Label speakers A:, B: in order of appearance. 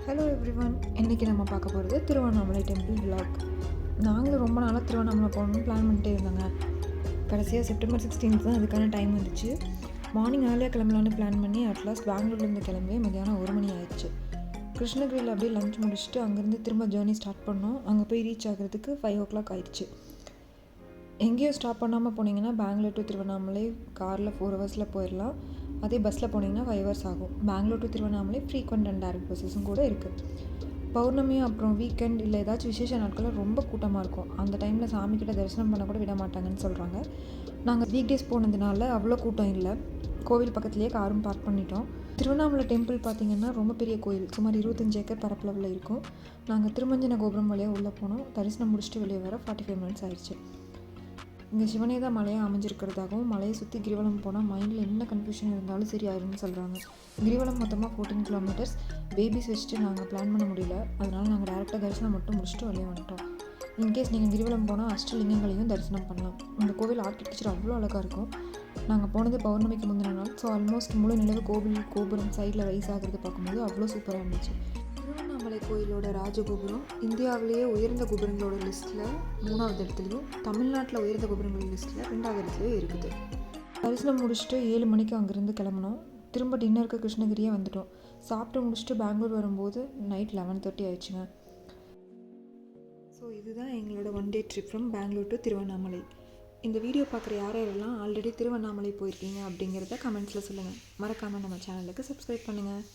A: Hello everyone, இன்றைக்கி நம்ம பார்க்க போகிறது திருவண்ணாமலை டெம்பிள் விலாக். நாங்களும் ரொம்ப நாளாக திருவண்ணாமலை போகணும்னு பிளான் பண்ணிட்டே இருந்தாங்க. கடைசியாக செப்டம்பர் 16 தான் அதுக்கான டைம் வந்துச்சு. மார்னிங் ஏர்லியாக கிளம்பலான்னு பிளான் பண்ணி அட்லாஸ்ட் பெங்களூர்லேருந்து கிளம்பி மதியானம் 1 மணி ஆயிடுச்சு. கிருஷ்ணகிரியில் அப்படியே லஞ்ச் முடிச்சுட்டு அங்கேருந்து திரும்ப ஜேர்னி ஸ்டார்ட் பண்ணோம். அங்கே போய் ரீச் ஆகிறதுக்கு 5 o'clock ஆயிடுச்சு. எங்கேயும் ஸ்டாப் பண்ணாமல் போனீங்கன்னா பெங்களூர் டு திருவண்ணாமலை காரில் 4 hours போயிடலாம். அதே பஸ்ஸில் போனீங்கன்னா 5 hours ஆகும். Bangalore to Tiruvannamalai frequent and direct பஸ்ஸஸும் கூட இருக்குது. பௌர்ணமி அப்புறம் வீக்கெண்ட் இல்லை ஏதாச்சும் விசேஷ நாட்களில் ரொம்ப கூட்டமாக இருக்கும். அந்த டைமில் சாமிக்கிட்ட தரிசனம் பண்ண கூட விட மாட்டாங்கன்னு சொல்கிறாங்க. நாங்கள் வீக் டேஸ் போனதுனால அவ்வளோ கூட்டம் இல்லை. கோவில் பக்கத்துலேயே காரும் பார்க் பண்ணிட்டோம். திருவண்ணாமலை டெம்பிள் பார்த்திங்கன்னா ரொம்ப பெரிய கோயில், சுமார் 25 ஏக்கர் பரப்பளவில் இருக்கும். நாங்கள் திருமஞ்சன கோபுரம் வழியாக உள்ளே போனோம். தரிசனம் முடிச்சுட்டு வெளியே வர 45 minutes ஆயிடுச்சு. இங்கே சிவனே தான் மலையாக அமைஞ்சிருக்கிறதாகவும் மலையை சுற்றி கிரிவலம் போனால் மைண்டில் என்ன கன்ஃபியூஷன் இருந்தாலும் சரி ஆயிரும்னு சொல்கிறாங்க. கிரிவலம் மொத்தமாக 14 kilometers. பேபிஸ் வச்சுட்டு நாங்கள் பிளான் பண்ண முடியல. அதனால் நாங்கள் டேரெக்டாக தரிசனம் மட்டும் முடிச்சுட்டு வெளியே வந்துட்டோம். இன்கேஸ் நீங்கள் கிரிவலம் போனால் அஷ்டலிங்கங்களையும் தரிசனம் பண்ணலாம். இந்த கோவில் ஆர்கிடெக்சர் அவ்வளோ அழகாக இருக்கும். நாங்கள் போனது பௌர்ணமிக்கு முந்தின நாள். ஸோ ஆல்மோஸ்ட் முழு நிலவு கோவில் கோபுரம் சைடில் ரைஸ் ஆகிறது பார்க்கும்போது அவ்வளோ சூப்பராக இருந்துச்சு. திருவண்ணாமலை கோயிலோட ராஜகோபுரம் இந்தியாவிலேயே உயர்ந்த கோபுரங்களோட லிஸ்ட்டில் 3வது இடத்துலையும், தமிழ்நாட்டில் உயர்ந்த கோபுரங்களோட லிஸ்ட்டில் 2வது இடத்துலையும் இருக்குது. தரிசனம் முடிச்சுட்டு 7 மணிக்கு அங்கேருந்து கிளம்புனோம். திரும்ப டின்னருக்கு கிருஷ்ணகிரியே வந்துட்டோம். சாப்பிட்டு முடிச்சுட்டு பெங்களூர் வரும்போது நைட் 11:30 ஆயிடுச்சுங்க. ஸோ இதுதான் எங்களோட 1 day trip from Bangalore to Tiruvannamalai. இந்த வீடியோ பார்க்குற யாரெல்லாம் ஆல்ரெடி திருவண்ணாமலை போயிருக்கீங்க அப்படிங்கிறத கமெண்ட்ஸில் சொல்லுங்கள். மறக்காமல் நம்ம சேனலுக்கு சப்ஸ்கிரைப் பண்ணுங்கள்.